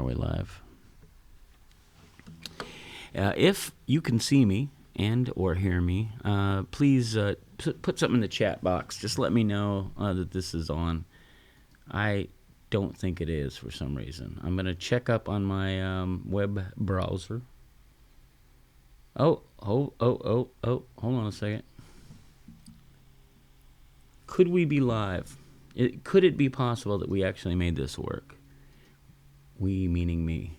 Are we live? If you can see me and or hear me, please put something in the chat box. Just let me know that this is on. I don't think it is for some reason. I'm going to check up on my web browser. Hold on a second. Could we be live? Could it be possible that we actually made this work? We meaning me.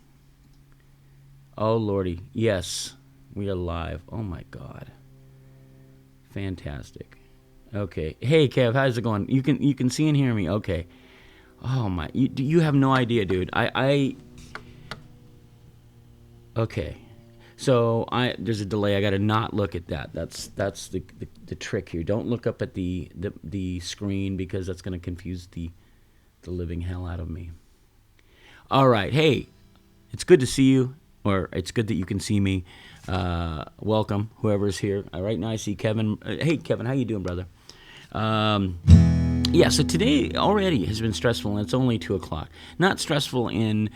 Oh, Lordy. Yes, we are live. Oh, my God. Fantastic. Okay. Hey, Kev, how's it going? You can see and hear me. Okay. Oh, my. You have no idea, dude. Okay. So there's a delay. I got to not look at that. That's the trick here. Don't look up at the screen because that's going to confuse the living hell out of me. All right. Hey, it's good to see you. Or it's good that you can see me. Welcome, whoever's here. Right now I see Kevin. Hey, Kevin, how you doing, brother? Yeah, so today already has been stressful, and it's only 2 o'clock. Not stressful in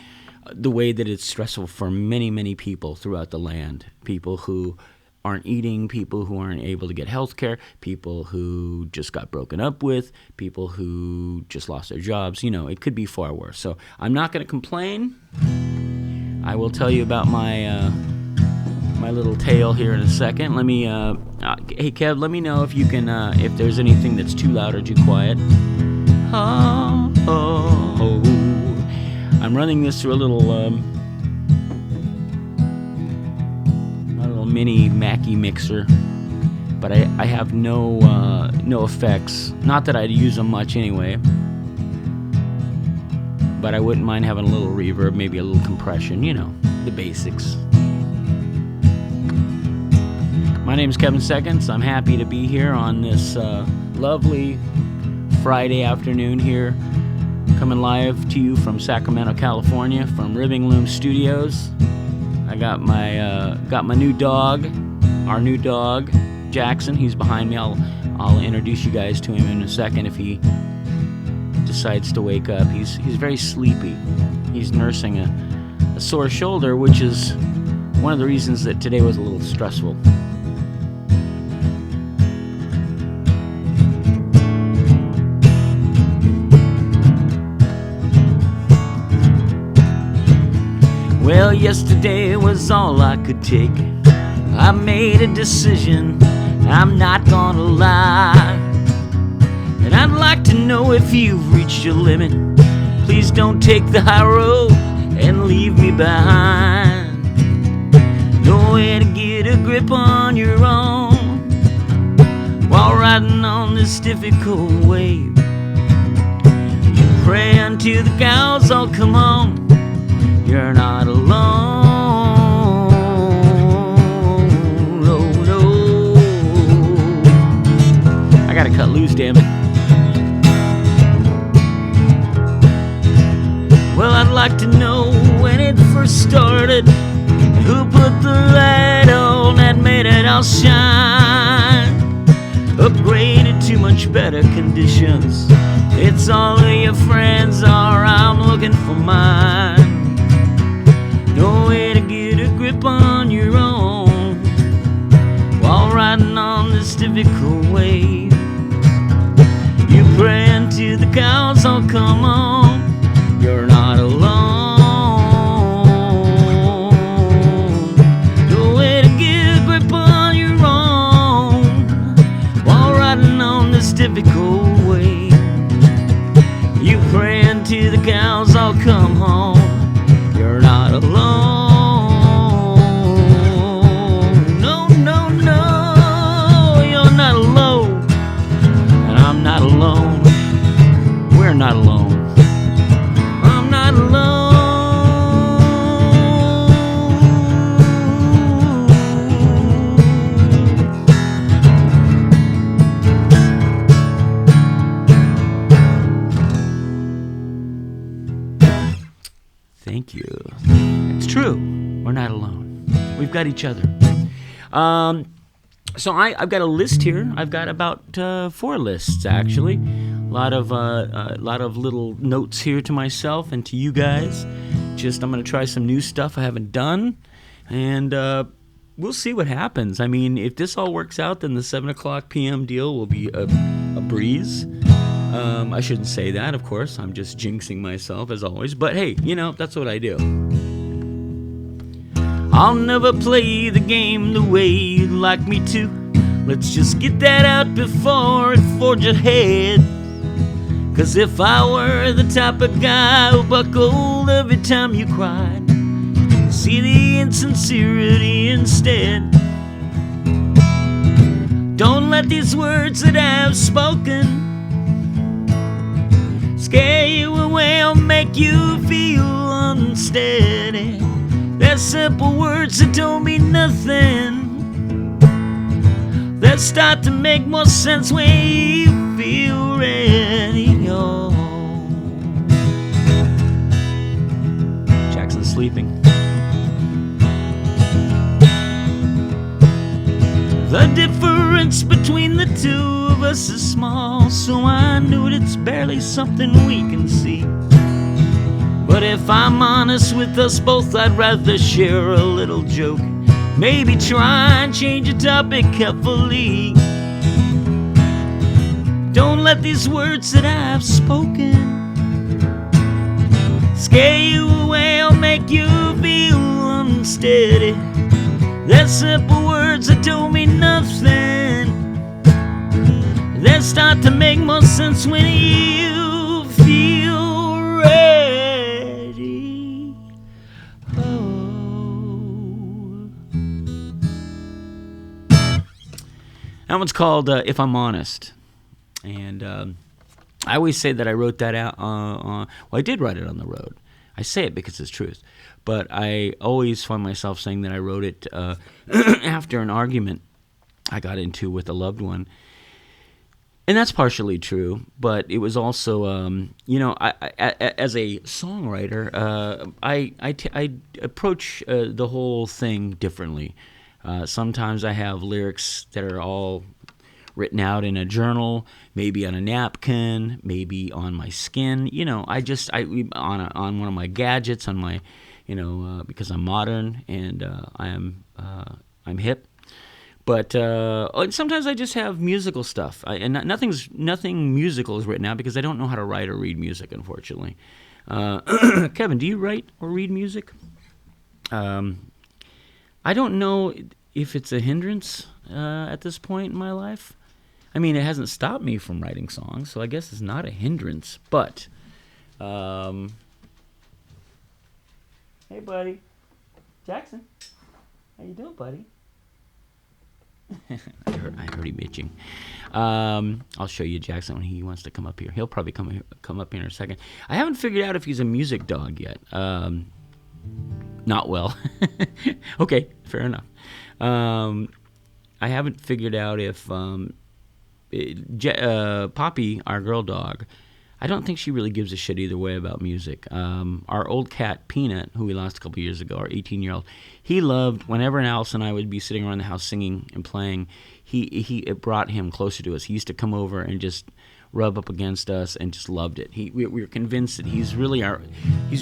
the way that it's stressful for many, many people throughout the land. People who aren't eating, people who aren't able to get health care, people who just got broken up with, people who just lost their jobs. You know, it could be far worse. So I'm not going to complain. I will tell you about my my little tale here in a second. Let me, hey Kev, let me know if you can, if there's anything that's too loud or too quiet. Oh, oh, oh. I'm running this through a little mini Mackie mixer, but I have no effects. Not that I'd use them much anyway. But I wouldn't mind having a little reverb, maybe a little compression, you know, the basics. My name's Kevin Seconds. I'm happy to be here on this lovely Friday afternoon here, coming live to you from Sacramento, California, from Ribbing Loom Studios. I got my new dog, our new dog, Jackson. He's behind me. I'll introduce you guys to him in a second if he decides to wake up. He's very sleepy. He's nursing a sore shoulder, which is one of the reasons that today was a little stressful. Well, yesterday was all I could take. I made a decision, I'm not gonna lie. And I'd like to know if you've reached your limit. Please don't take the high road and leave me behind. No way to get a grip on your own while riding on this difficult wave. You pray until the cows all come home. You're not alone. No, no. I gotta cut loose, damn it. Well, I'd like to know when it first started, who put the light on that made it all shine. Upgraded to much better conditions. It's all of your friends, or I'm looking for mine. No way to get a grip on your own while riding on this difficult wave. You pray until the cows all come on. You're not alone. No way to get a grip on your own while riding on this difficult way. You pray until the cows all come home. You're not alone. No, no, no. You're not alone. And I'm not alone. We're not alone. Thank you. It's true. We're not alone. We've got each other. So I've got a list here. I've got about 4 lists, actually. A lot of little notes here to myself and to you guys I'm going to try some new stuff I haven't done, and we'll see what happens. I mean, if this all works out, then the 7 o'clock p.m. deal will be a breeze. I shouldn't say that, of course. I'm just jinxing myself, as always. But hey, that's what I do. I'll never play the game the way you'd like me to. Let's just get that out before it forges ahead. 'Cause if I were the type of guy who buckled every time you cried, see the insincerity instead. Don't let these words that I've spoken scare you away or make you feel unsteady. They're simple words that don't mean nothing. They'll start to make more sense when you feel ready. Oh. Jackson's sleeping. The difference between the two of us is small, so I knew it's barely something we can see. But if I'm honest with us both, I'd rather share a little joke. Maybe try and change the topic carefully. Don't let these words that I've spoken scare you away or make you feel unsteady. They're simple words that don't mean nothing. They start to make more sense when you feel ready. Oh. That one's called If I'm Honest. And I always say that I wrote that out well, I did write it on the road. I say it because it's truth. But I always find myself saying that I wrote it after an argument I got into with a loved one. And that's partially true, but it was also, I, as a songwriter, I approach the whole thing differently. Sometimes I have lyrics that are all written out in a journal, maybe on a napkin, maybe on my skin. On one of my gadgets, on my, because I'm modern and I'm hip. But sometimes I just have musical stuff, nothing musical is written out because I don't know how to write or read music, unfortunately. Kevin, do you write or read music? I don't know if it's a hindrance at this point in my life. I mean, it hasn't stopped me from writing songs, so I guess it's not a hindrance. But, hey, buddy, Jackson, how you doing, buddy? I heard him itching. I'll show you Jackson when he wants to come up here. He'll probably come up here in a second. I haven't figured out if he's a music dog yet. Not well. Okay, fair enough. I haven't figured out if Poppy, our girl dog, I don't think she really gives a shit either way about music. Our old cat, Peanut, who we lost a couple years ago, our 18-year-old, he loved, whenever Alice and I would be sitting around the house singing and playing, it brought him closer to us. He used to come over and just rub up against us and just loved it. We were convinced that he's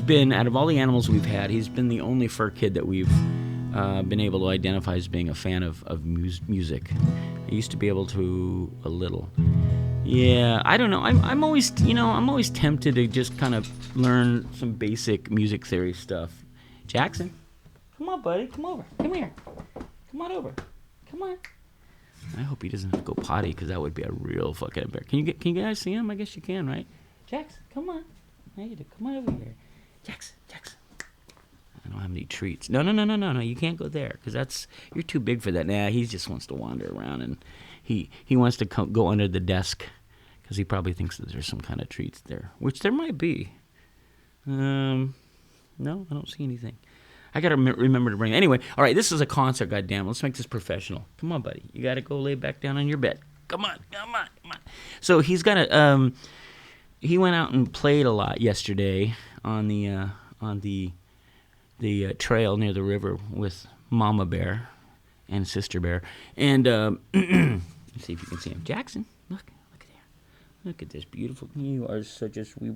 been, out of all the animals we've had, he's been the only fur kid that we've been able to identify as being a fan of music. I used to be able to a little. Yeah, I don't know. I'm always tempted to just kind of learn some basic music theory stuff. Jackson, come on, buddy, come over, come here, come on over, come on. I hope he doesn't have to go potty because that would be a real fucking embarrassment. Can you guys see him? I guess you can, right? Jackson, come on. How you do? Come on over here, Jackson. I don't have any treats. No. You can't go there because you're too big for that. Nah, he just wants to wander around and he wants to go under the desk because he probably thinks that there's some kind of treats there, which there might be. No, I don't see anything. I got to remember to bring. Anyway, all right, this is a concert, goddamn. Let's make this professional. Come on, buddy. You got to go lay back down on your bed. Come on. So he's got to. He went out and played a lot yesterday on the trail near the river with Mama Bear and Sister Bear. And let's see if you can see him. Jackson, look there. Look at this beautiful. You are such a sweet.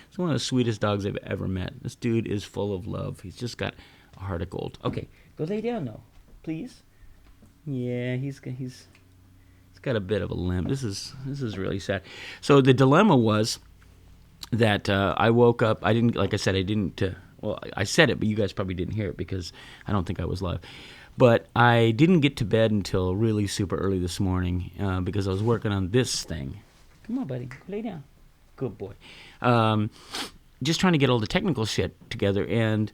It's one of the sweetest dogs I've ever met. This dude is full of love. He's just got a heart of gold. Okay, go lay down though, please. Yeah, he's got a bit of a limp. This is really sad. So the dilemma was that I woke up. I didn't, like I said, well, I said it, but you guys probably didn't hear it because I don't think I was live. But I didn't get to bed until really super early this morning because I was working on this thing. Come on, buddy. Lay down. Good boy. Just trying to get all the technical shit together, and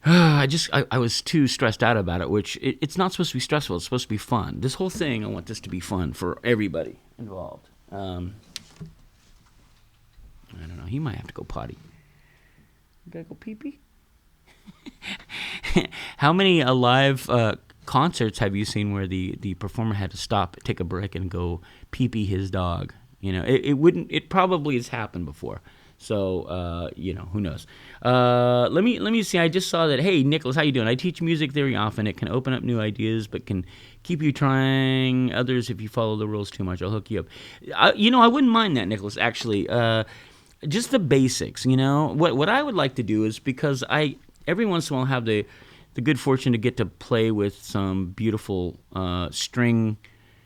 I was too stressed out about it, which it's not supposed to be stressful. It's supposed to be fun. This whole thing, I want this to be fun for everybody involved. I don't know. He might have to go potty. You gotta go pee-pee? How many live concerts have you seen where the performer had to stop, take a break, and go pee-pee his dog? You know, it probably has happened before. So, who knows? Let me see. I just saw that. Hey, Nicholas, how you doing? I teach music theory often. It can open up new ideas, but can keep you trying others if you follow the rules too much. I'll hook you up. I wouldn't mind that, Nicholas, actually. Just the basics, What I would like to do is, because I every once in a while have the good fortune to get to play with some beautiful string.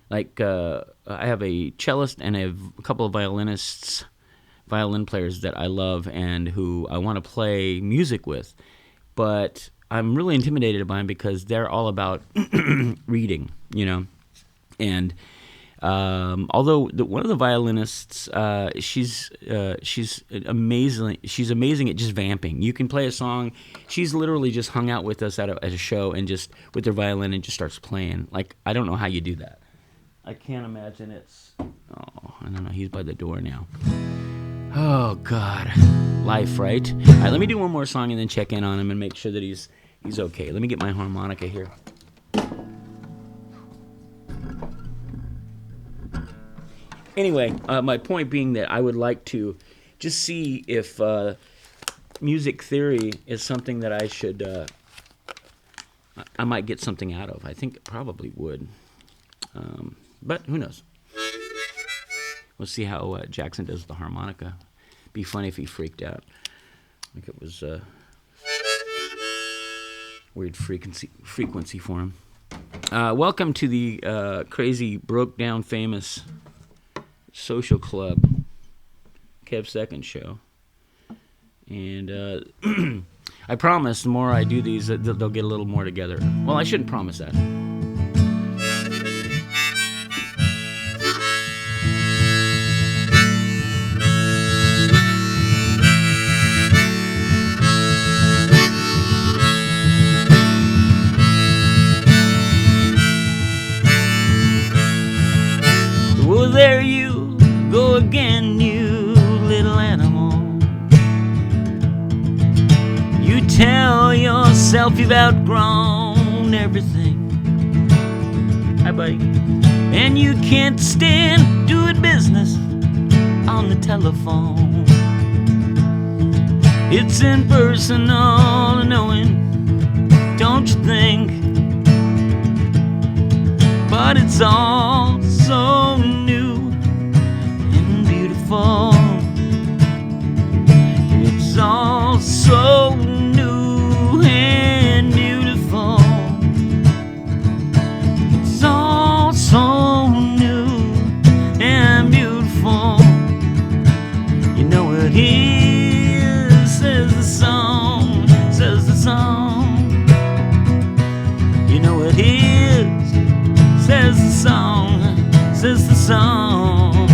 Like I have a cellist and I have a couple of violin players that I love and who I want to play music with. But I'm really intimidated by them because they're all about reading, And although one of the violinists, she's amazing at just vamping. You can play a song. She's literally just hung out with us at a show and just with her violin and just starts playing. Like, I don't know how you do that. I can't imagine I don't know. He's by the door now. Oh God, life, right? All right, let me do one more song and then check in on him and make sure that he's okay. Let me get my harmonica here. Anyway, my point being that I would like to just see if music theory is something that I should, I might get something out of. I think it probably would. But who knows? We'll see how Jackson does with the harmonica. Be funny if he freaked out. Like it was weird frequency for him. Welcome to the crazy, broke down, famous social club, Kev Second show. And I promise the more I do these, they'll get a little more together. Well, I shouldn't promise that. Well, there you go again, you little animal. You tell yourself you've outgrown everything. Hi, buddy. And you can't stand doing business on the telephone. It's impersonal and knowing, don't you think? But it's all so new and beautiful. It's all so new and beautiful. It's all so new and beautiful. You know it is, says the song, says the song. You know it is, says the song, says the song.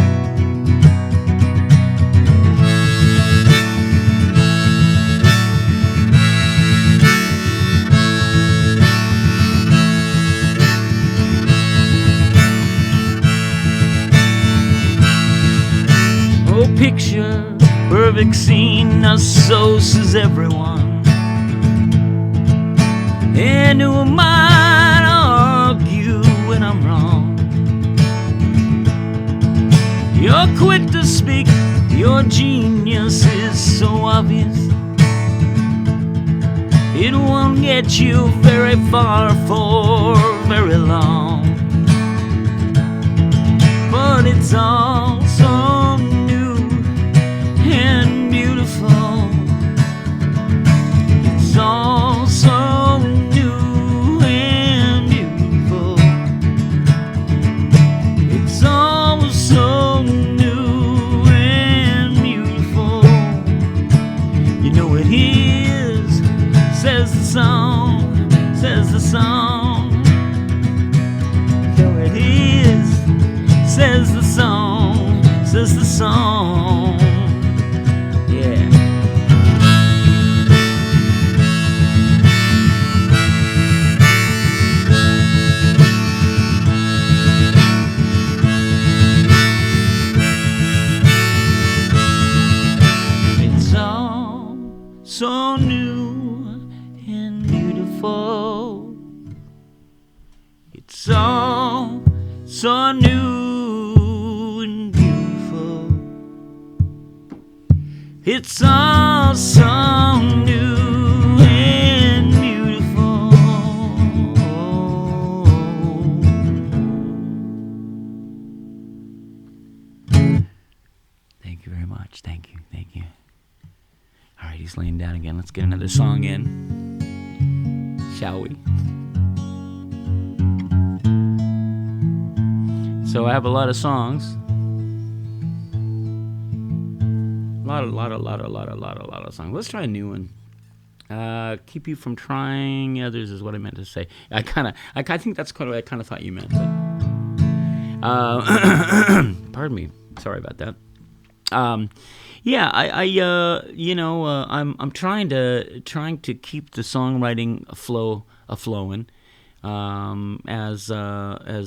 Oh, picture, perfect scene, so says everyone. And who am I to argue when I'm wrong? You're quick to speak, your genius is so obvious. It won't get you very far for very long. But it's all so new and beautiful. It's all so new and beautiful. It's all so new and beautiful. You know it is, says the song, says the song. You know it is, says the song, says the song. Yeah. It's all so new and beautiful. It's all so new and beautiful. It's all so new and beautiful. Thank you very much. Thank you. Thank you. All right, he's laying down again. Let's get another song in, shall we? So I have a lot of songs. A lot of songs. Let's try a new one. Keep you from trying others is what I meant to say. I think that's kind of what I kind of thought you meant. But, pardon me. Sorry about that. Yeah, I'm trying to keep the songwriting flow a-flowing. As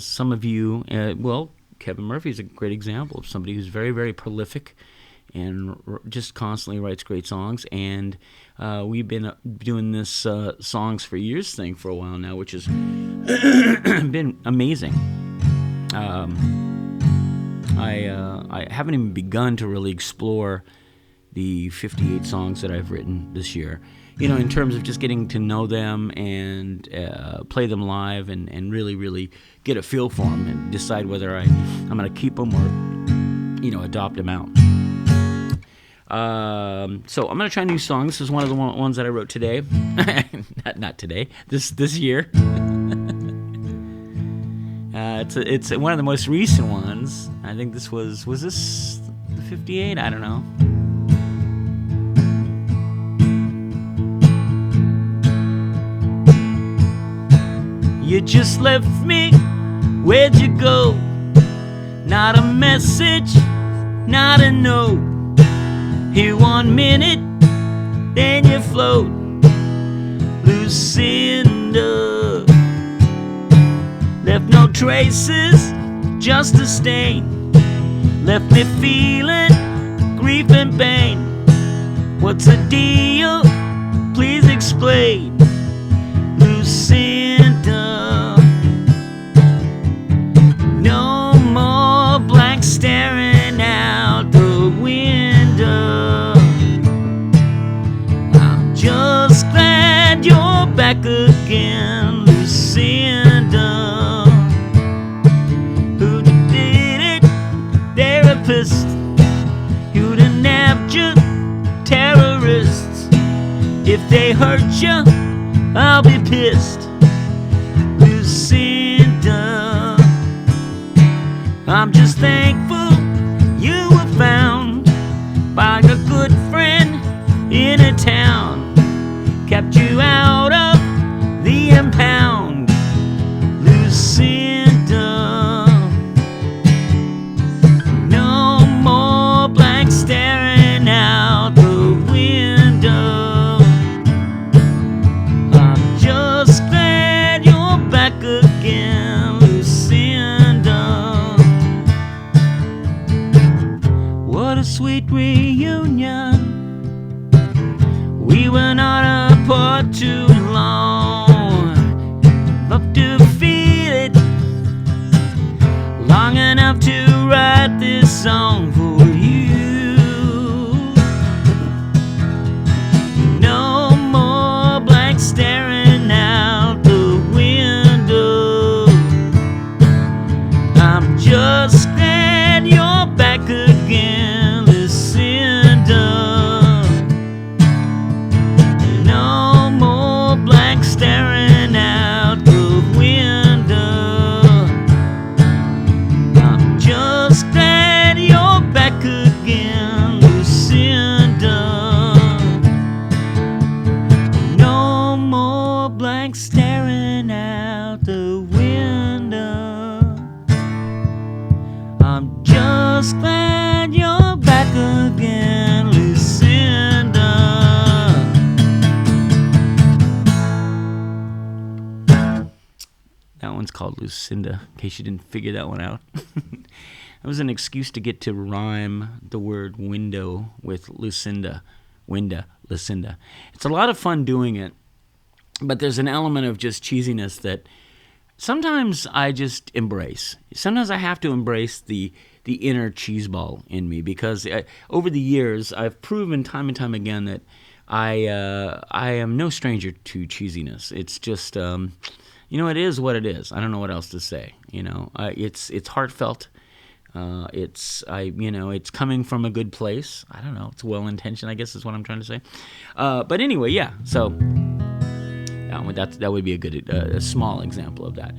some of you, Kevin Murphy is a great example of somebody who's very, very prolific and just constantly writes great songs. And we've been doing this songs for years thing for a while now, which has been amazing. I haven't even begun to really explore the 58 songs that I've written this year. In terms of just getting to know them and play them live and really, really get a feel for them and decide whether I'm going to keep them or, adopt them out. So I'm going to try a new song. This is one of the ones that I wrote today. not today. This year. It's one of the most recent ones. I think this was this the 58? I don't know. You just left me, where'd you go? Not a message, not a note. Here 1 minute, then you float. Lucinda left no traces, just a stain. Left me feeling grief and pain. What's the deal? Please explain. Lucinda, no more blank staring out the window. I'm just glad you're back again, Lucinda. Who did it? Therapist. You'd an abject terrorists. If they hurt you, I'll be pissed, Lucinda. I'm just thankful you were found by a good friend in a town. Kept you out of the impound, Lucinda. No more blank staring out the window. Again, Lucinda. What a sweet reunion. We were not apart too long. Love to feel it long enough to write this song for you. No more blank staring out the window. I'm just glad you're back again. called Lucinda, in case you didn't figure that one out. It was an excuse to get to rhyme the word window with Lucinda. Lucinda. It's a lot of fun doing it, but there's an element of just cheesiness that sometimes I just embrace. Sometimes I have to embrace the inner cheeseball in me, because over the years I've proven time and time again that I am no stranger to cheesiness. It's just it is what it is. I don't know what else to say. It's heartfelt. It's coming from a good place. I don't know. It's well intentioned, I guess is what I'm trying to say. But anyway, yeah. So that would be a good a small example of that.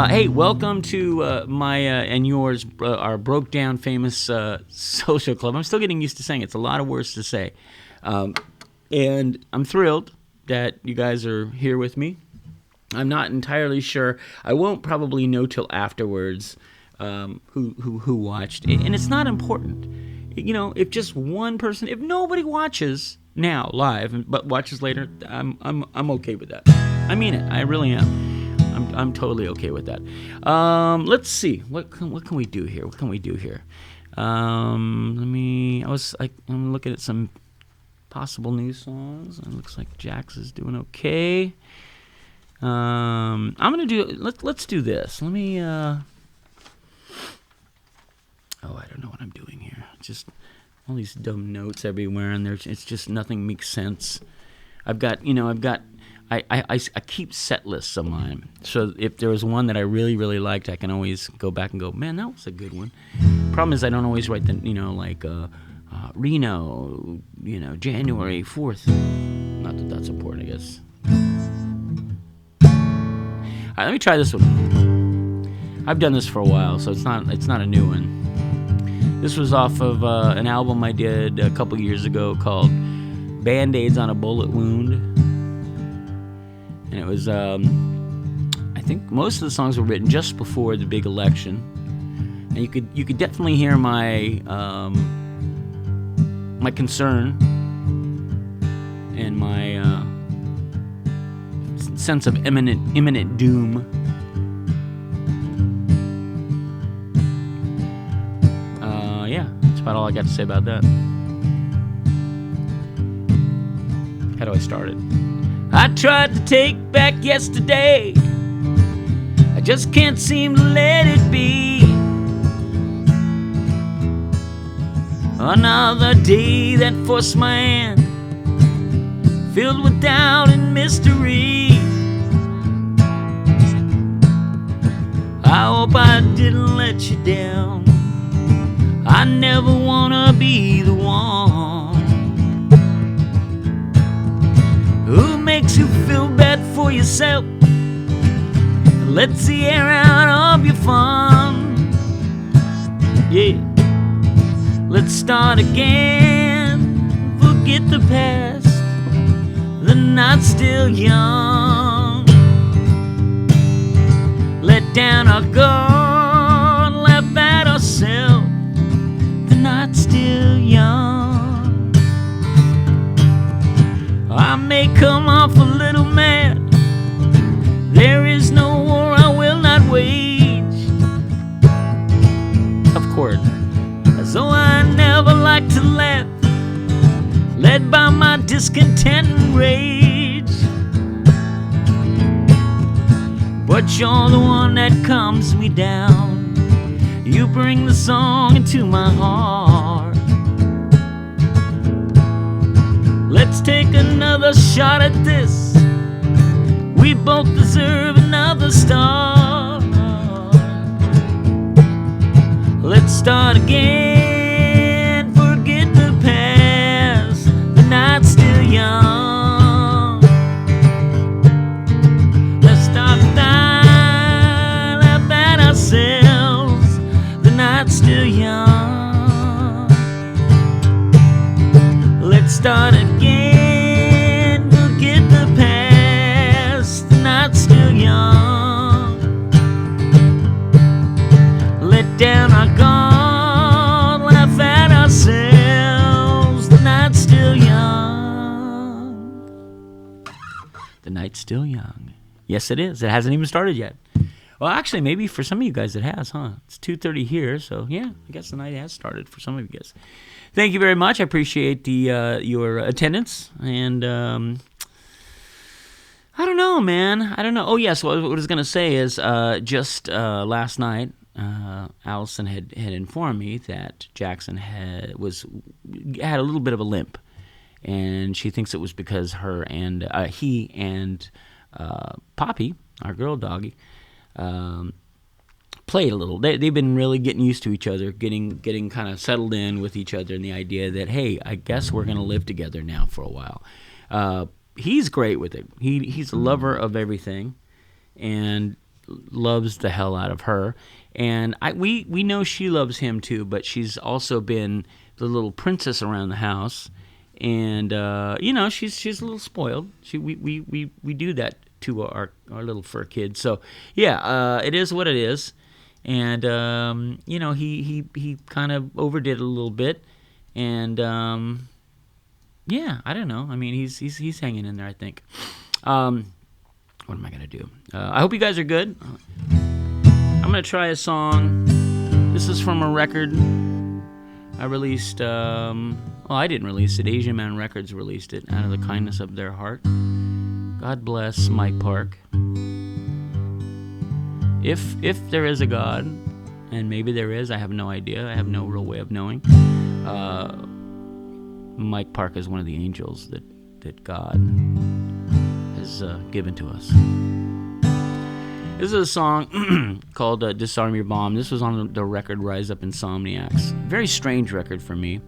Hey, welcome to my and yours, our broke down famous social club. I'm still getting used to saying it. It's a lot of words to say, and I'm thrilled that you guys are here with me. I'm not entirely sure. I won't probably know till afterwards. Who watched, and it's not important. If just one person, if nobody watches now live but watches later, I'm okay with that. I mean it. I really am. I'm totally okay with that. Let's see. What can we do here? I'm looking at some possible new songs. It looks like Jax is doing okay. I'm gonna do. Let's do this. Let me. I don't know what I'm doing here. Just all these dumb notes everywhere, and it's just nothing makes sense. I keep set lists of mine. So if there was one that I really, really liked, I can always go back and go, man, that was a good one. Problem is I don't always write the, Reno, January 4th. Not that that's important, I guess. All right, let me try this one. I've done this for a while, so it's not a new one. This was off of an album I did a couple years ago called Band-Aids on a Bullet Wound. And it was, I think most of the songs were written just before the big election. And you could definitely hear my my concern and my sense of imminent doom. That's about all I got to say about that. How do I start it? I tried to take back yesterday. I just can't seem to let it be. Another day that forced my hand, filled with doubt and mystery. I hope I didn't let you down. I never wanna be the one who makes you feel bad for yourself, lets the air out of your fun. Yeah, let's start again. Forget the past, the night's still young. Let down our guard, laugh at ourselves. Not still young. I may come off a little mad. There is no war I will not wage. Of course, as though I never like to laugh, led by my discontent and rage. But you're the one that calms me down. You bring the song into my heart. Let's take another shot at this. We both deserve another start. Let's start again. Forget the past. The night's still young. Let's start now. Laugh at ourselves. Still young. Let's start again. Forget the past. The night's still young. Let down our guard, laugh at ourselves. The night's still young. The night's still young. Yes, it is. It hasn't even started yet. Well, actually, maybe for some of you guys it has, huh? It's 2:30 here, so yeah, I guess the night has started for some of you guys. Thank you very much. I appreciate the your attendance, and I don't know, man. I don't know. Oh, yes, what I was going to say is just last night, Allison had informed me that Jackson had a little bit of a limp, and she thinks it was because he and Poppy, our girl doggy, played a little. They've been really getting used to each other, getting kind of settled in with each other, and the idea that, hey, I guess we're going to live together now for a while. He's great with it. He's a lover of everything, and loves the hell out of her. And we know she loves him too, but she's also been the little princess around the house, and she's a little spoiled. We do that to our little fur kid. So yeah, it is what it is. And he kind of overdid it a little bit, and yeah, I don't know. I mean, he's hanging in there, I think. What am I gonna do? I hope you guys are good. I'm gonna try a song. This is from a record I released. I didn't release it. Asian Man Records released it out of the kindness of their heart. God bless Mike Park. If there is a God, and maybe there is, I have no idea. I have no real way of knowing. Mike Park is one of the angels that God has given to us. This is a song called Disarm Your Bomb. This was on the record Rise Up Insomniacs. Very strange record for me.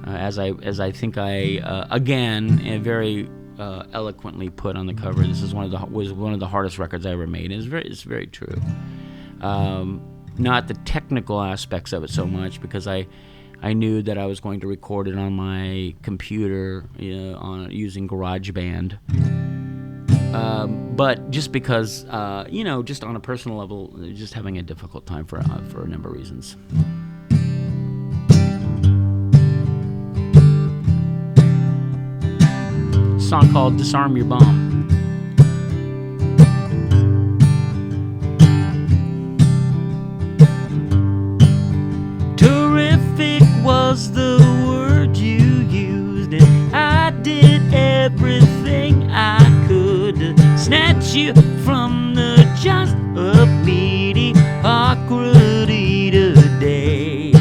As I think I again very eloquently put on the cover. This is was one of the hardest records I ever made. It's very true. Not the technical aspects of it so much, because I knew that I was going to record it on my computer, using GarageBand. But just because, just on a personal level, just having a difficult time for a number of reasons. A song called Disarm Your Bomb. Terrific was the word you used, and I did everything I could to snatch you from the jaws of mediocrity today.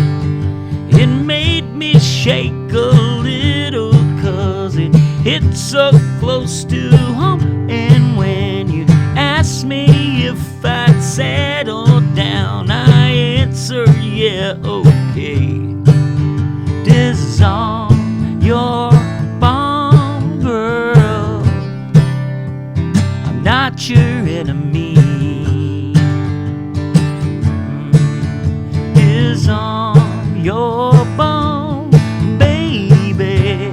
It made me shake a little, 'cause it hit so close to home. And when you asked me if I'd settle down, I answer, yeah, okay. Disarm your bomb, girl. I'm not your enemy. Disarm your bomb, baby.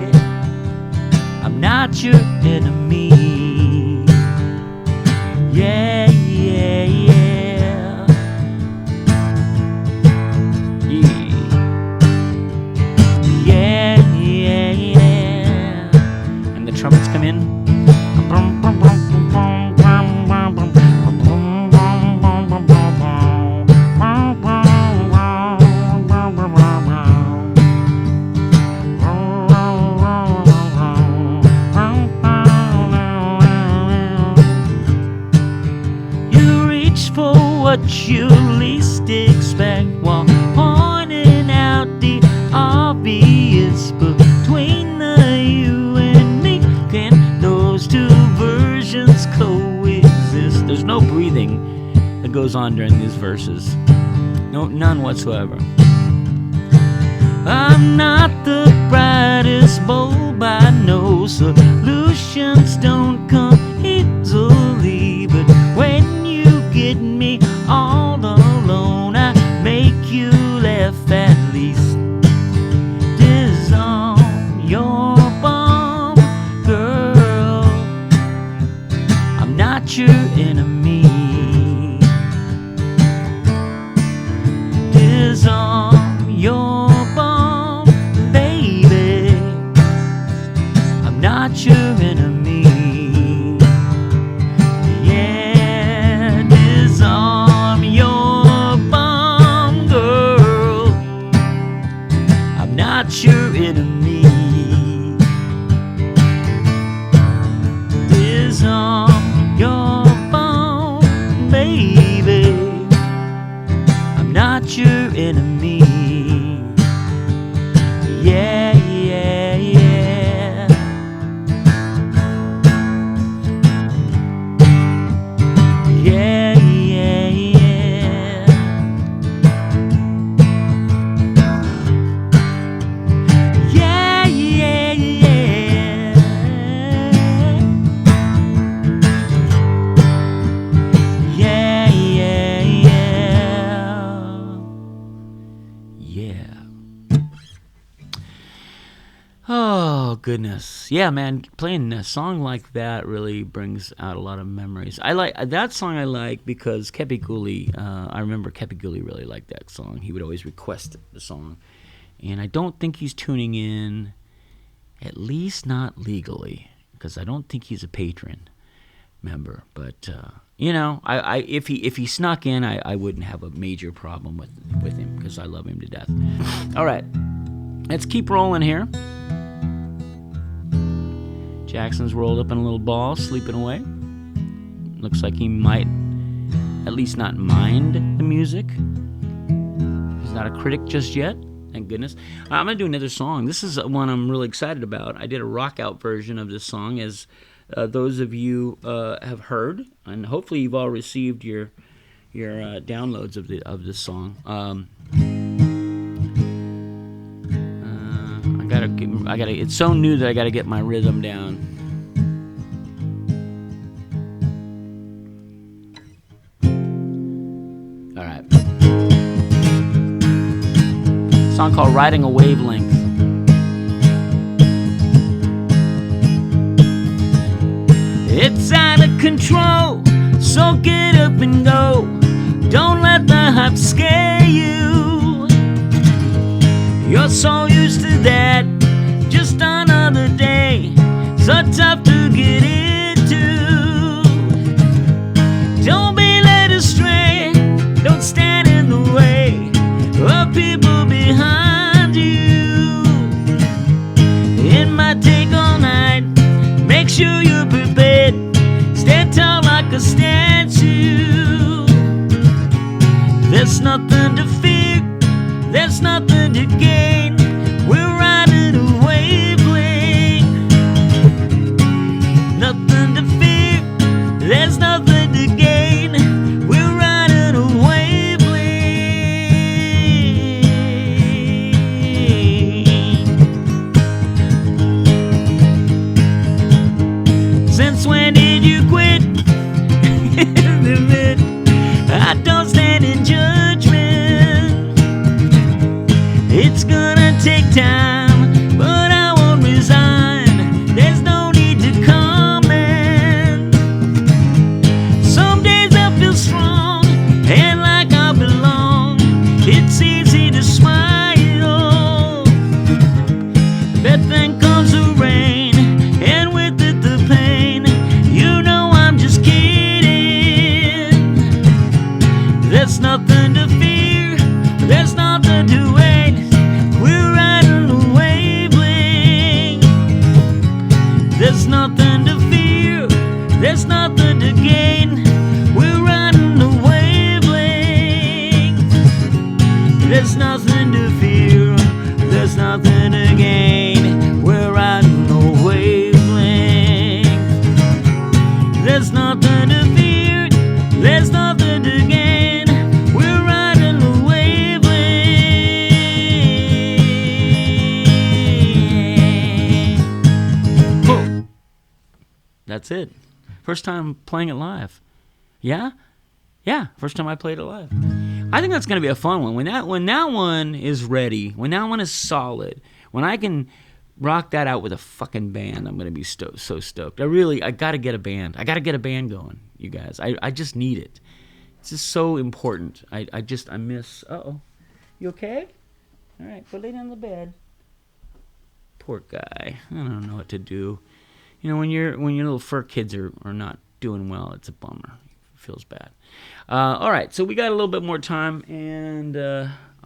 I'm not your enemy. Yeah, yeah, yeah. Yeah, yeah, yeah. And the trumpets come in. What you least expect while pointing out the obvious. Between the you and me, can those two versions coexist? There's no breathing that goes on during these verses. No, none whatsoever. I'm not the brightest bulb, I know solutions don't come easily, but when you get me all alone, I make you laugh at least. Disarm your bomb, girl. I'm not your enemy. Disarm your bomb, baby. I'm not your not your enemy. Is on your phone, baby. I'm not your enemy. Yeah, yeah, yeah. Yeah, yeah, yeah. Yeah, yeah, yeah. Yeah, yeah, yeah. Yeah. Oh, goodness. Yeah, man, playing a song like that really brings out a lot of memories. I like that song. I like because Kepi Cooley, I remember Kepi Cooley really liked that song. He would always request the song. And I don't think he's tuning in, at least not legally, because I don't think he's a patron member. But, you know, if he snuck in, I wouldn't have a major problem with him because I love him to death. All right, let's keep rolling here. Jackson's rolled up in a little ball, sleeping away. Looks like he might at least not mind the music. He's not a critic just yet, thank goodness. I'm going to do another song. This is one I'm really excited about. I did a rock-out version of this song, as those of you have heard, and hopefully you've all received your downloads of this song. I gotta. It's so new that I gotta get my rhythm down. All right. A song called "Riding a Wavelength." It's out of control, so get up and go. Don't let the hype scare you. You're so used to that, just another day, so tough to get into. Don't be led astray, don't stand in the way of people behind you. It might take all night, make sure you're prepared, stand tall like a statue. There's nothing to fear, there's nothing to gain. We're riding a wavelength. Nothing to fear, there's nothing to gain. We're riding a wavelength. Since when did you quit? I don't stand in judgment. It's gonna take time, but I won't resign. There's no need to comment. Some days I feel strong and like I belong. It's easy to smile, but then comes the rain, and with it the pain. You know I'm just kidding. There's nothing to fear, there's nothing to wait. We're riding a wavelength. There's nothing to fear, there's nothing to gain. We're riding a wavelength. There's nothing to fear, there's nothing to gain. We're riding a wavelength. There's nothing to fear, there's nothing to gain. We're riding a wavelength. Oh, that's it. First time playing it live. Yeah? Yeah, first time I played it live. I think that's going to be a fun one. When that one is ready, when that one is solid, when I can rock that out with a fucking band, I'm going to be so stoked. I got to get a band. I got to get a band going, you guys. I just need it. It's just so important. I miss... Uh-oh. You okay? All right, go lay down on the bed. Poor guy. I don't know what to do. You know, when your little fur kids are not doing well, it's a bummer. It feels bad. All right, so we got a little bit more time, and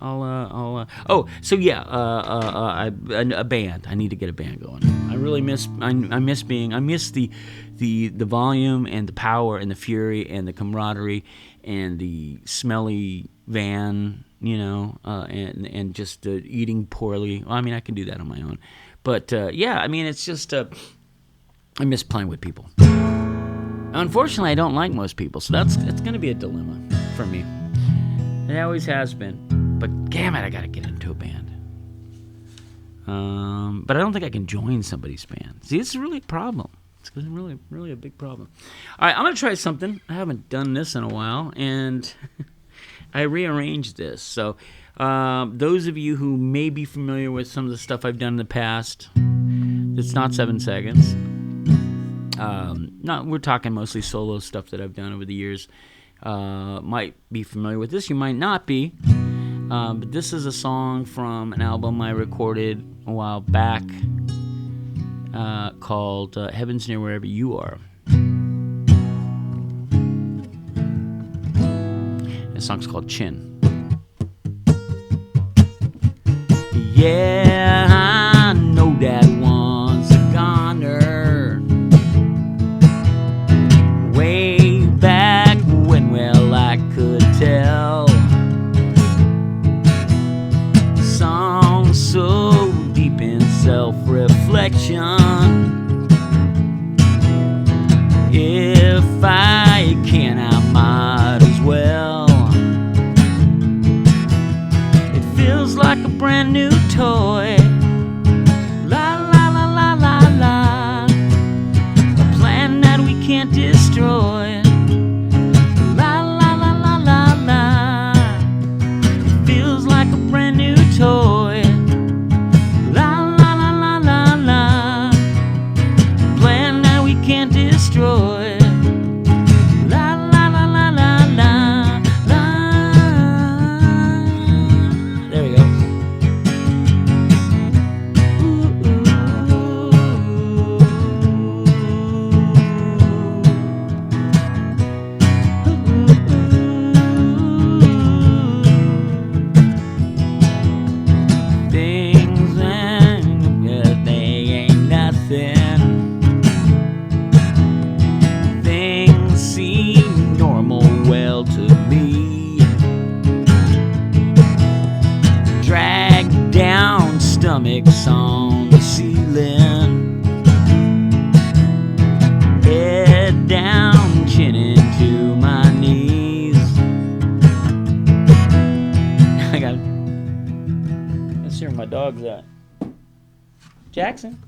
So yeah, a band. I need to get a band going. I really miss. I miss the volume and the power and the fury and the camaraderie and the smelly van. And just eating poorly. Well, I mean, I can do that on my own. But yeah, I mean, it's just I miss playing with people. Unfortunately, I don't like most people, so it's going to be a dilemma for me. It always has been. But damn it, I got to get into a band. But I don't think I can join somebody's band. See, this is really a problem. It's really, really a big problem. All right, I'm going to try something. I haven't done this in a while, and I rearranged this. So those of you who may be familiar with some of the stuff I've done in the past, it's not 7 seconds. We're talking mostly solo stuff that I've done over the years. Might be familiar with this. You might not be. But this is a song from an album I recorded a while back called Heaven's Near Wherever You Are. This song's called Chin. Yeah, I know that one's a goner. Way back when, well, I could tell. Song so deep in self-reflection. If I can, I might as well. It feels like a brand new toy. La la la la la la. A plan that we can't destroy. La la la la la la. It feels like a brand new toy. La la la la la la. A plan that we can't destroy. La la la la la la la. There we go. Things and they ain't nothing. Things seem normal, well, to me. Drag down stomachs on the ceiling. Head down, chin into my knees. I got it. Let's see where my dog's at. Jackson.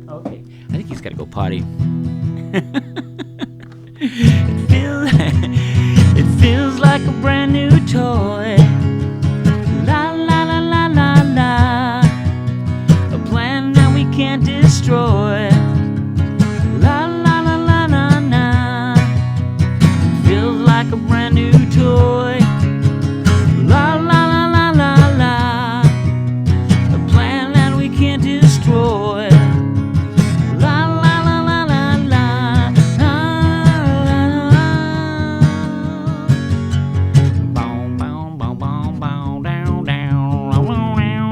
Okay. I think he's got to go potty. It feels like a brand new toy. La la la la la la. A plan that we can't destroy. La la la la la la. Feels like a brand new toy. La la la la la la. A plan that we can't destroy. La la la la la la. Boom boom boom boom boom down down. Boom boom boom boom boom boom boom.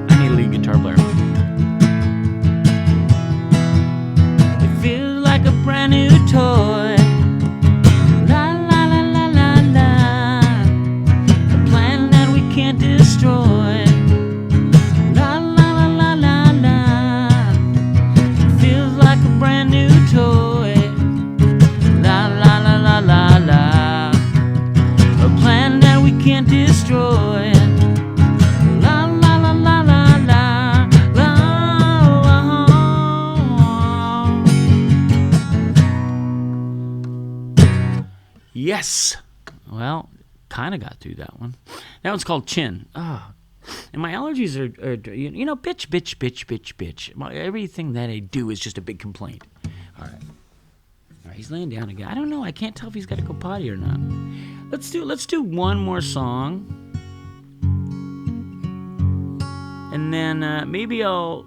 I need a lead guitar player. It feels like a brand new toy. La la la la la la. A plan that we can't destroy. La la la la la la. It feels like a brand new toy. La la la la la la. A plan that we can't destroy. La la la la la la la. Yes. Well, kind of got through that one. That one's called Chin. Oh. And my allergies are bitch. Everything that I do is just a big complaint. All right. He's laying down again. I don't know. I can't tell if he's got to go potty or not. Let's do one more song. And then maybe I'll...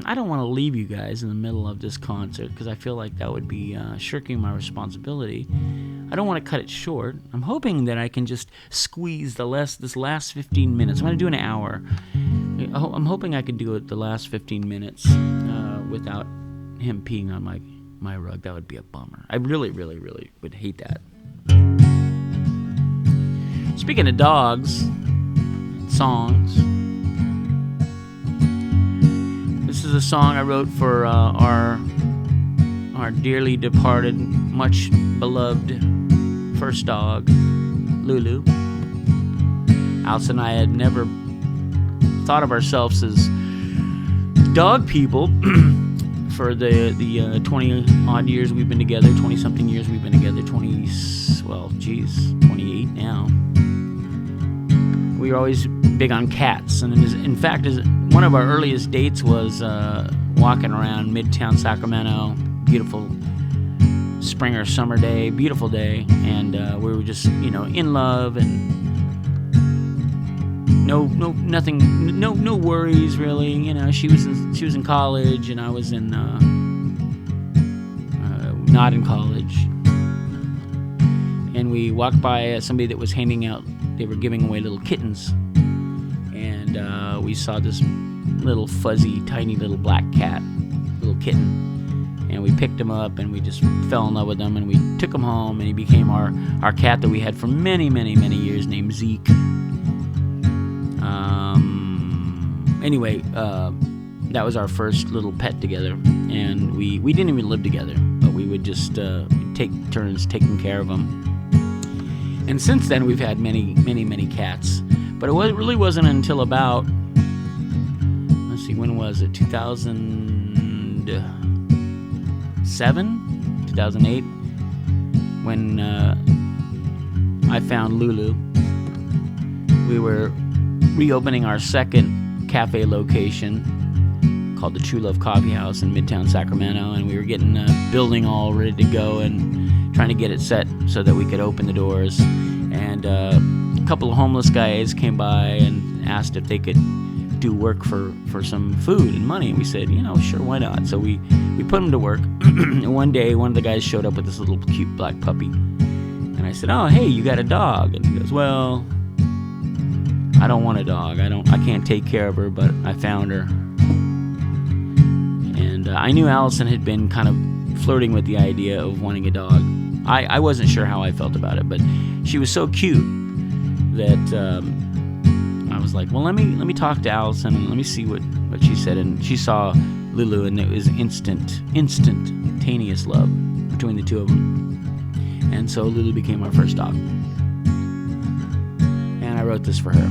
I don't want to leave you guys in the middle of this concert because I feel like that would be shirking my responsibility. I don't want to cut it short. I'm hoping that I can just squeeze this last 15 minutes. I'm going to do an hour. I'm hoping I can do it the last 15 minutes without him peeing on my rug. That would be a bummer. I really, really, really would hate that. Speaking of dogs, songs, this is a song I wrote for our dearly departed, much beloved first dog, Lulu. Alice and I had never thought of ourselves as dog people for the 20-odd years we've been together, 20-something years we've been together, 28 now. We were always big on cats, and in fact, one of our earliest dates was walking around Midtown Sacramento, beautiful spring or summer day, beautiful day, and we were just, in love, and no worries really. She was in college, and I was not in college, and we walked by somebody that was handing out. They were giving away little kittens, and we saw this little fuzzy, tiny little black cat, little kitten, and we picked him up, and we just fell in love with him, and we took him home, and he became our cat that we had for many, many, many years, named Zeke. Anyway, that was our first little pet together, and we didn't even live together, but we would just take turns taking care of him. And since then, we've had many, many, many cats. But it really wasn't until about, when was it? 2007, 2008, when I found Lulu. We were reopening our second cafe location called the True Love Coffee House in Midtown Sacramento, and we were getting the building all ready to go and trying to get it set so that we could open the doors. And a couple of homeless guys came by and asked if they could do work for some food and money, and we said, sure, why not? So we put them to work. And one day, one of the guys showed up with this little cute black puppy, and I said, oh, hey, you got a dog? And he goes, well, I don't want a dog. I can't take care of her, but I found her. And I knew Allison had been kind of flirting with the idea of wanting a dog. I wasn't sure how I felt about it, but she was so cute that I was like, well, let me talk to Allison and let me see what she said. And she saw Lulu, and it was instantaneous love between the two of them. And so Lulu became our first dog. And I wrote this for her.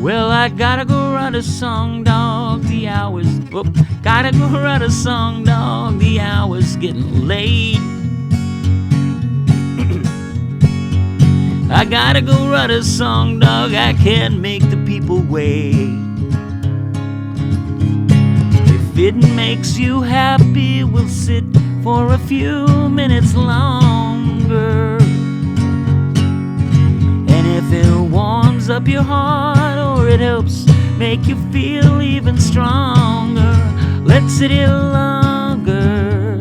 Well, I gotta go write a song, dog, the hours... gotta go write a song, dog, the hours getting late. I gotta go write a song, dog, I can't make the people wait. If it makes you happy, we'll sit for a few minutes longer. And if it warms up your heart, or it helps make you feel even stronger, let's sit here longer.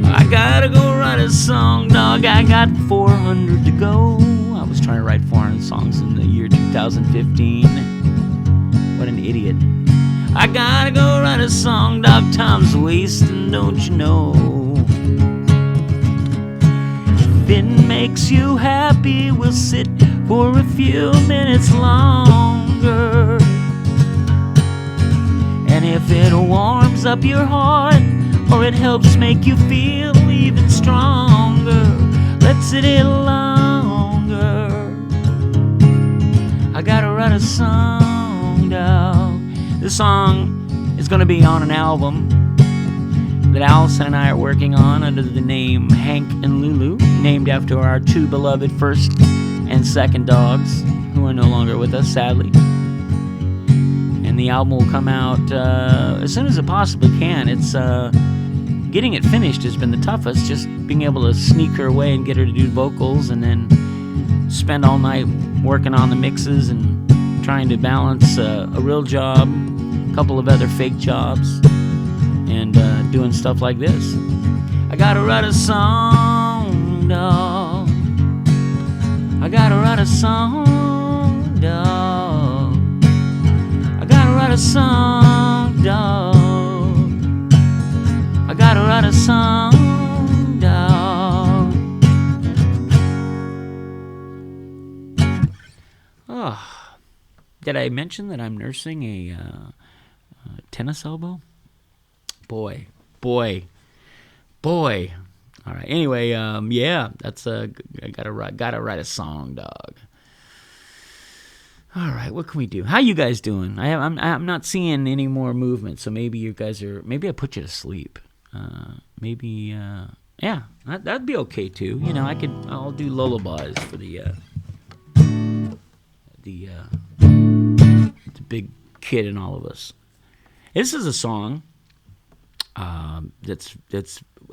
I gotta go write a song, dog, I got 400 to go. I was trying to write 400 songs in the year 2015. What an idiot. I gotta go write a song, dog, time's wasting, don't you know? If it makes you happy, we'll sit for a few minutes longer. And if it warms up your heart, or it helps make you feel even stronger, let's sit here longer. I gotta write a song, dog. This song is gonna be on an album that Allison and I are working on under the name Hank and Lulu, named after our two beloved first and second dogs, who are no longer with us, sadly. And and the album will come out as soon as it possibly can. It's getting it finished has been the toughest, just being able to sneak her away and get her to do vocals, and then spend all night working on the mixes and trying to balance a real job, a couple of other fake jobs, and doing stuff like this. I gotta write a song, dog. I gotta write a song, dog. I gotta write a song, dog. I gotta write a song, dog. Oh, did I mention that I'm nursing a tennis elbow? Boy. All right. Anyway, yeah, that's I gotta write a song, dog. All right, what can we do? How you guys doing? I'm not seeing any more movement, so maybe you guys are. Maybe I put you to sleep. Yeah, that'd be okay too. You know, I'll do lullabies for the big kid in all of us. This is a song that's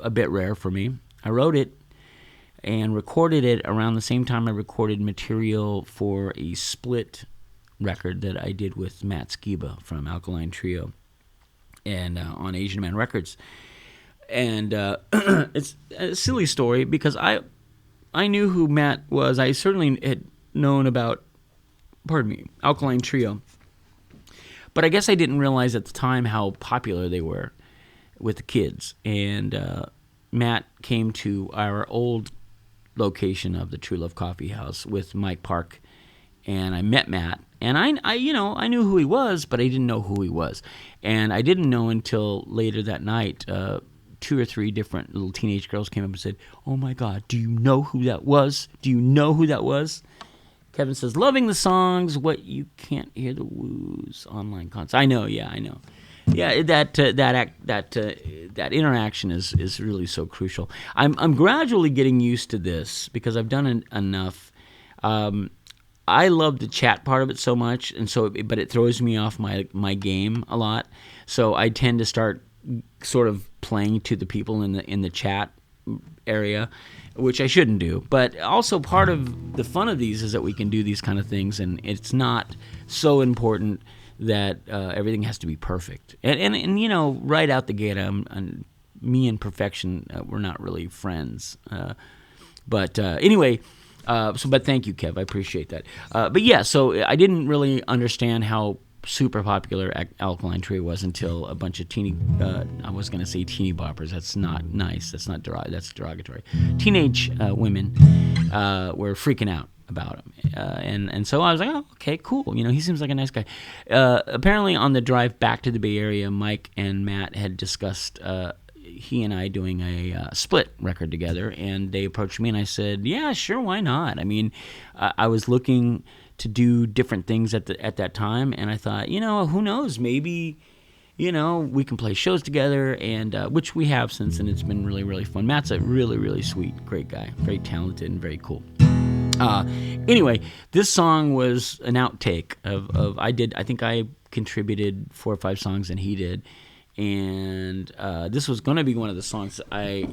a bit rare for me. I wrote it and recorded it around the same time I recorded material for a split record that I did with Matt Skiba from Alkaline Trio and on Asian Man Records. And it's a silly story because I knew who Matt was. I certainly had known about, Alkaline Trio. But I guess I didn't realize at the time how popular they were with the kids. And Matt came to our old location of the True Love Coffee House with Mike Park, and I met Matt. And I knew who he was, but I didn't know who he was. And I didn't know until later that night. 2 or 3 different little teenage girls came up and said, "Oh my God, do you know who that was? Do you know who that was?" Kevin says, "Loving the songs, what you can't hear the woos, online concerts." I know. Yeah, that interaction is really so crucial. I'm gradually getting used to this because I've done enough. I love the chat part of it so much, but it throws me off my game a lot. So I tend to start sort of playing to the people in the chat area, which I shouldn't do. But also part of the fun of these is that we can do these kind of things, and it's not so important that everything has to be perfect. And you know, right out the gate, me and perfection, we're not really friends. But anyway. But thank you, Kev. I appreciate that. But yeah, so I didn't really understand how super popular Alkaline Trio was until a bunch of I was going to say teeny boppers. That's not nice. That's derogatory. Teenage women were freaking out about him. And so I was like, oh, okay, cool. You know, he seems like a nice guy. Apparently on the drive back to the Bay Area, Mike and Matt had discussed he and I doing a split record together, and they approached me and I said, yeah, sure, why not? I mean, I was looking to do different things at that time, and I thought, you know, who knows, maybe, you know, we can play shows together, and which we have since, and it's been really, really fun. Matt's a really, really sweet, great guy, very talented and very cool. Anyway, this song was an outtake of I think I contributed 4 or 5 songs and he did. And this was going to be one of the songs I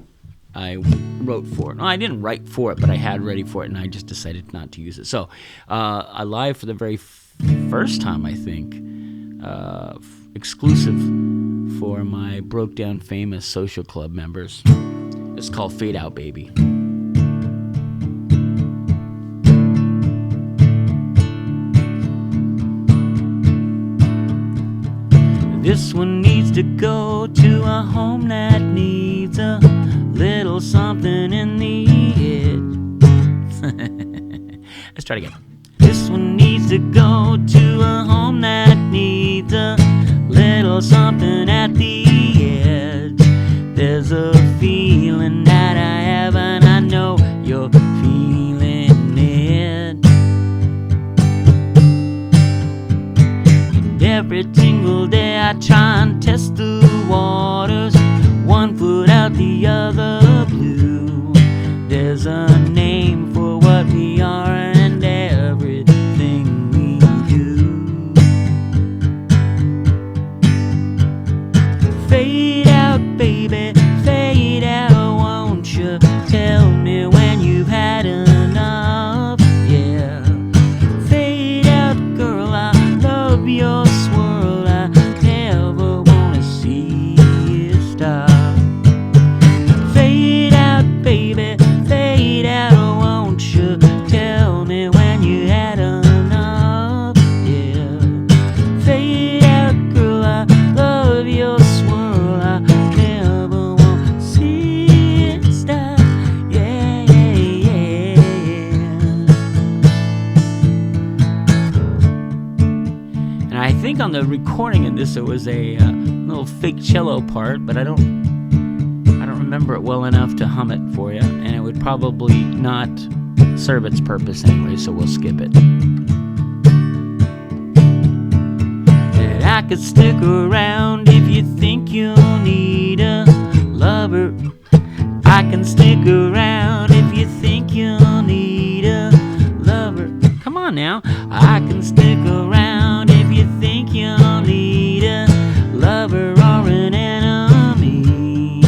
wrote for it. No, I didn't write for it, but I had ready for it, and I just decided not to use it. So I live for the very first time, I think, exclusive for my Broke Down Famous social club members. It's called Fade Out Baby. This one needs to go to a home that needs a little something in the edge. Let's try it again. This one needs to go to a home that needs a little something at the edge. There's a feeling that I have, and I know you're feeling it. And every single day I try and test the waters, one foot out, the other blue. There's a name for what we are and everything we do. the recording of this, it was a little fake cello part, but I don't remember it well enough to hum it for you, and it would probably not serve its purpose anyway, so we'll skip it. That I could stick around if you think you need a lover. I can stick around if you think you need a lover. Come on now. I can stick around if you think you need a lover or an enemy.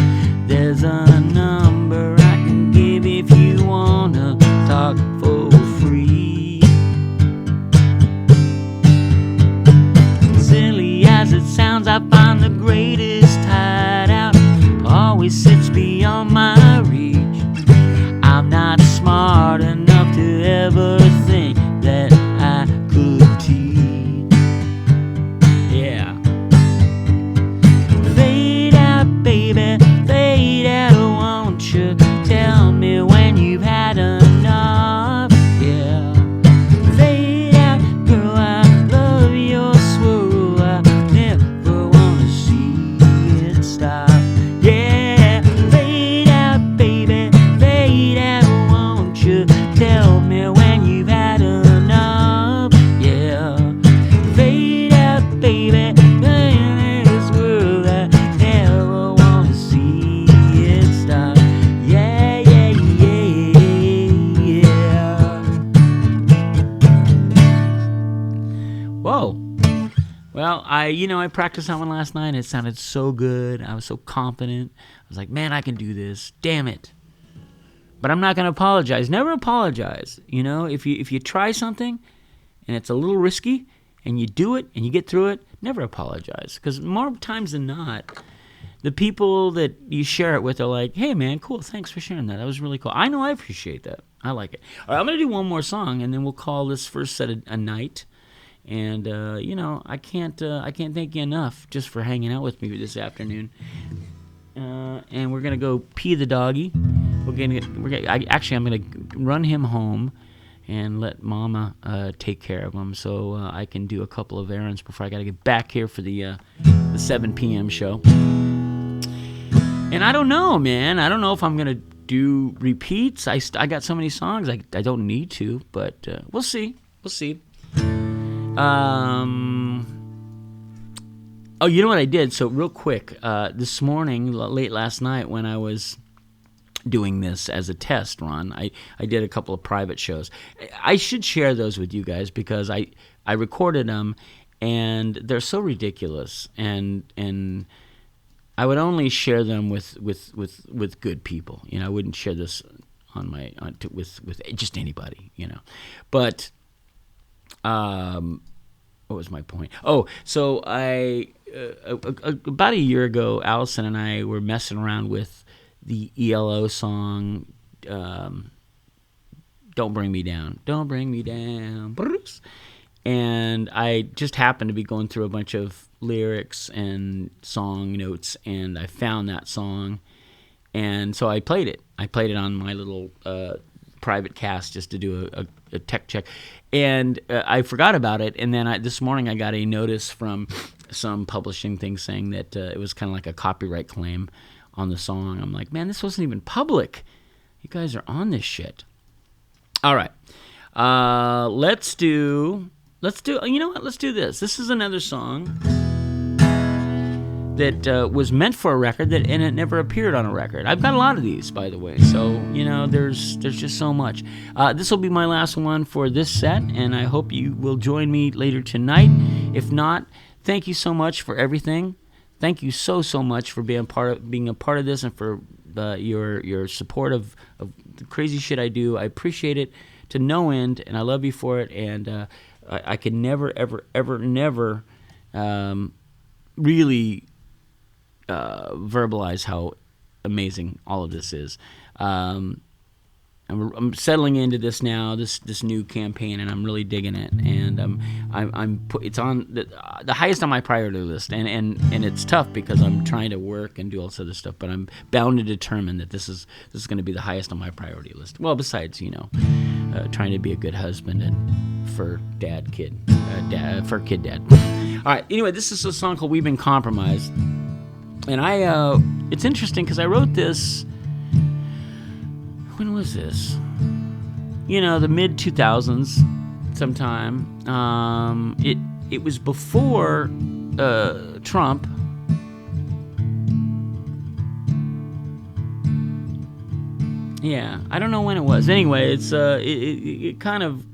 There's a number I can give if you wanna talk for free. Silly as it sounds, I find the greatest hideout always sits beyond my reach. I'm not smart enough to ever think that I could cheat. Yeah. Fade out, baby, fade out, won't you tell me when you've had enough? Yeah. Fade out, girl, I love your swirl, I never wanna see it stop. Yeah, fade out, baby, fade out, won't you tell me when you've had enough? Yeah, fade out, baby, in this world I never wanna see it stop. Yeah, yeah, yeah, yeah. Whoa. Well, I practiced that one last night. It sounded so good. I was so confident. I was like, man, I can do this. Damn it. But I'm not going to apologize. Never apologize. If you try something and it's a little risky and you do it and you get through it, never apologize. Because more times than not, the people that you share it with are like, hey, man, cool. Thanks for sharing that. That was really cool. I know I appreciate that. I like it. All right, I'm going to do one more song, and then we'll call this first set a night. And I can't thank you enough just for hanging out with me this afternoon. And we're gonna go pee the doggy. I'm gonna run him home and let Mama take care of him, so I can do a couple of errands before I gotta get back here for the 7 p.m. show. And I don't know, man. I don't know if I'm gonna do repeats. I got so many songs I don't need to, but we'll see. Oh, you know what I did? So real quick, this morning, late last night, when I was doing this as a test run, I did a couple of private shows. I should share those with you guys because I recorded them, and they're so ridiculous, and I would only share them with good people. I wouldn't share this with just anybody. But. What was my point? Oh, so about a year ago, Allison and I were messing around with the ELO song, Don't Bring Me Down. Don't Bring Me Down, Bruce. And I just happened to be going through a bunch of lyrics and song notes, and I found that song, and so I played it. I played it on my little private cast just to do a tech check, and I forgot about it. And then this morning I got a notice from some publishing thing saying that it was kind of like a copyright claim on the song. I'm like, man, this wasn't even public. You guys are on this shit. All right, let's do. You know what? Let's do this. This is another song that was meant for a record and it never appeared on a record. I've got a lot of these, by the way, so there's just so much. This will be my last one for this set, and I hope you will join me later tonight. If not, thank you so much for everything. Thank you so much for being a part of this, and for your support of the crazy shit I do. I appreciate it to no end, and I love you for it. And I can never really verbalize how amazing all of this is. I'm settling into this now, this new campaign, and I'm really digging it. And it's on the highest on my priority list, and it's tough because I'm trying to work and do all this other stuff. But I'm bound and determined that this is going to be the highest on my priority list. Well, besides trying to be a good husband and fur kid dad. right. Anyway, this is a song called "We've Been Compromised," and it's interesting because I wrote this. When was this? The mid 2000s, sometime. It was before Trump. Yeah, I don't know when it was. Anyway, it kind of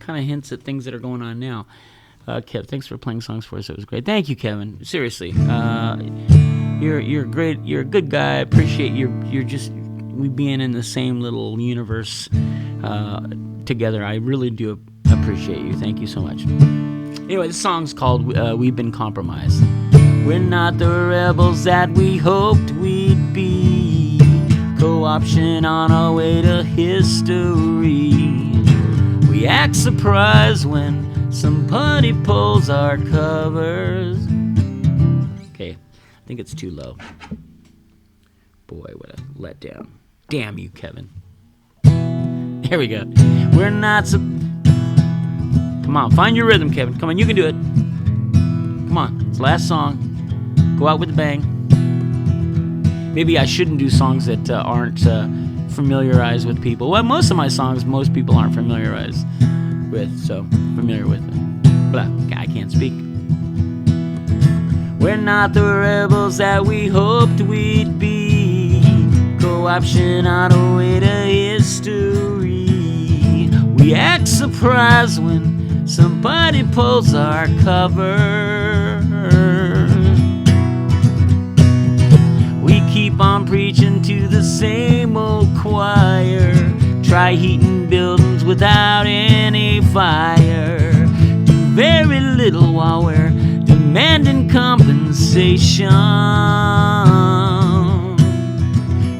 hints at things that are going on now. Kev, thanks for playing songs for us. It was great. Thank you, Kevin. Seriously, you're great. You're a good guy. I appreciate you're just we being in the same little universe together. I really do appreciate you. Thank you so much. Anyway, this song's called "We've Been Compromised." We're not the rebels that we hoped we'd be. Co-option on our way to history. We act surprised when somebody pulls our covers. Okay, I think it's too low. Boy, what a letdown. Damn you, Kevin. There we go. We're not Come on, find your rhythm, Kevin. Come on, you can do it. Come on, it's the last song. Go out with a bang. Maybe I shouldn't do songs that aren't familiarized with people. Well, most of my songs, most people aren't familiar with them. Blah, I can't speak. We're not the rebels that we hoped we'd be. Co-option on our way to history. We act surprised when somebody pulls our cover. We keep on preaching to the same old choir. Try heating buildings without any fire. Do very little while we're demanding compensation.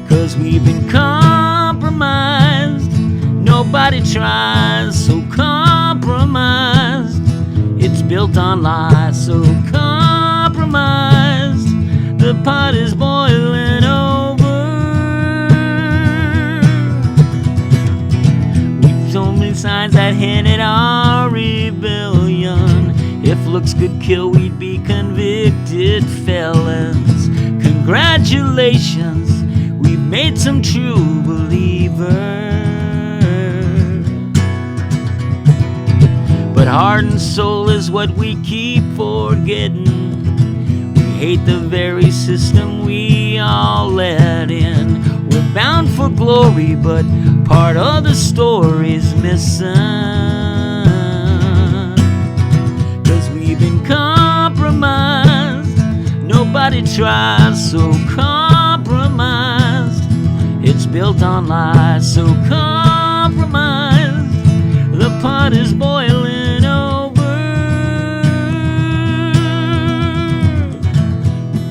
'Cause we've been compromised. Nobody tries, so compromised. It's built on lies, so compromised. The pot is boiling over. We've so many signs that hint at our rebellion. If looks could kill, we'd be convicted felons. Congratulations, we've made some true believers. But heart and soul is what we keep forgetting. Hate the very system we all let in. We're bound for glory, but part of the story's missing. 'Cause we've been compromised. Nobody tries, so compromised. It's built on lies, so compromised. The pot is boiling over.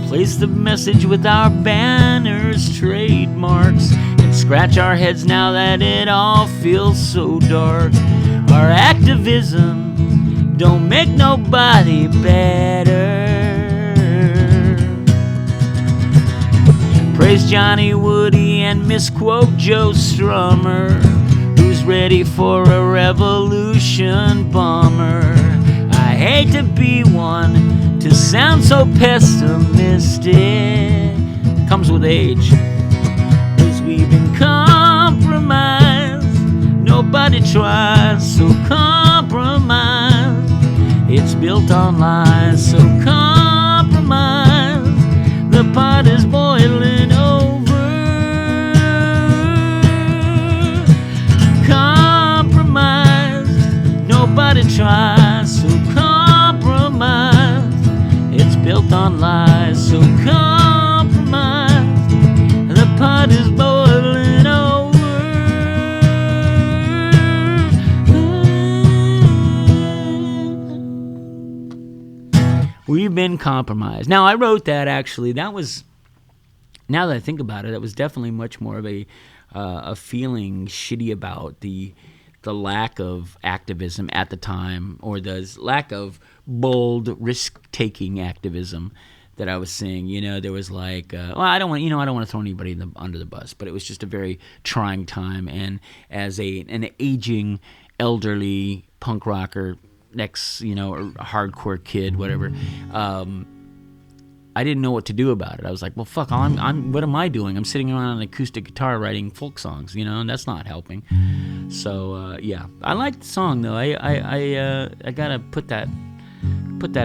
Place the message with our banners, trademarks, and scratch our heads now that it all feels so dark. Our activism don't make nobody better. Praise Johnny Woody and misquote Joe Strummer, who's ready for a revolution bummer. I hate to be one to sound so pessimistic. Comes with age. 'Cause we've been compromised. Nobody tries, so compromised. It's built on lies, so compromised. The pot is boiling over. Compromised. Nobody tries, so compromised. It's built on lies, so compromised. The pot is boiling over. We've been compromised. Now, I wrote that actually. That was, now that I think about it, that was definitely much more of a feeling shitty about the lack of activism at the time, or the lack of bold, risk-taking activism that I was seeing. There was like, I don't want to throw anybody under the bus, but it was just a very trying time. And as an aging, elderly punk rocker, ex, or hardcore kid, whatever. I didn't know what to do about it. I was like, well, fuck, what am I doing? I'm sitting around on an acoustic guitar writing folk songs, and that's not helping. So yeah, I like the song though. I gotta put that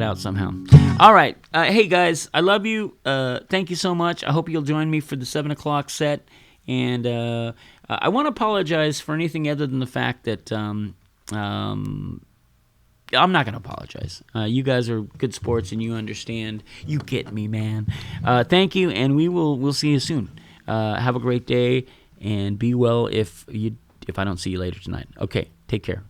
out somehow. All right, hey guys, I love you. Thank you so much. I hope you'll join me for the 7:00 set. And I want to apologize for anything other than the fact that I'm not going to apologize. You guys are good sports and you understand. You get me, man. Thank you, and we'll see you soon. Have a great day and be well if I don't see you later tonight. Okay, take care.